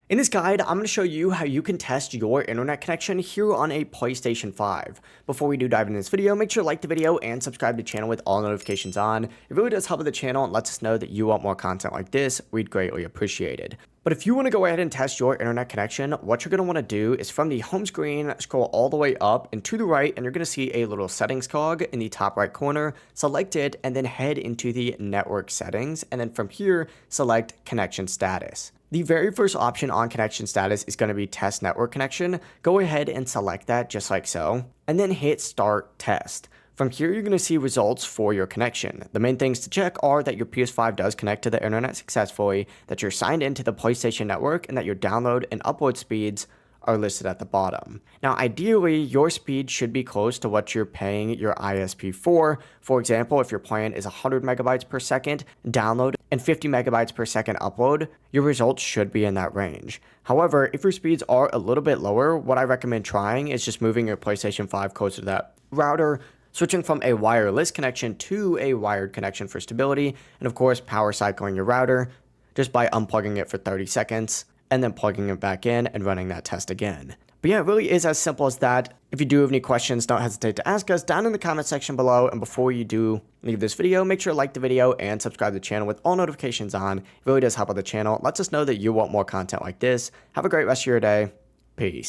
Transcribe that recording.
In this guide, I'm going to show you how you can test your internet connection here on a PlayStation 5. Before we do dive into this video, make sure to like the video and subscribe to the channel with all notifications on. It really does help with the channel and lets us know that you want more content like this. We'd greatly appreciate it. But if you want to go ahead and test your internet connection, what you're going to want to do is from the home screen, scroll all the way up and to the right, and you're going to see a little settings cog in the top right corner. Select it and then head into the network settings. And then from here, select connection status. The very first option on connection status is going to be test network connection. Go ahead and select that just like so, and then hit start test. From here, you're going to see results for your connection. The main things to check are that your PS5 does connect to the internet successfully, that you're signed into the PlayStation network, and that your download and upload speeds are listed at the bottom. Now, ideally, your speed should be close to what you're paying your ISP for. For example, if your plan is 100 megabytes per second download and 50 megabytes per second upload, your results should be in that range. However, if your speeds are a little bit lower, what I recommend trying is just moving your PlayStation 5 closer to that router, switching from a wireless connection to a wired connection for stability, and of course, power cycling your router just by unplugging it for 30 seconds and then plugging it back in and running that test again. But yeah, it really is as simple as that. If you do have any questions, don't hesitate to ask us down in the comment section below. And before you do leave this video, make sure to like the video and subscribe to the channel with all notifications on. It really does help out the channel. It lets us know that you want more content like this. Have a great rest of your day. Peace.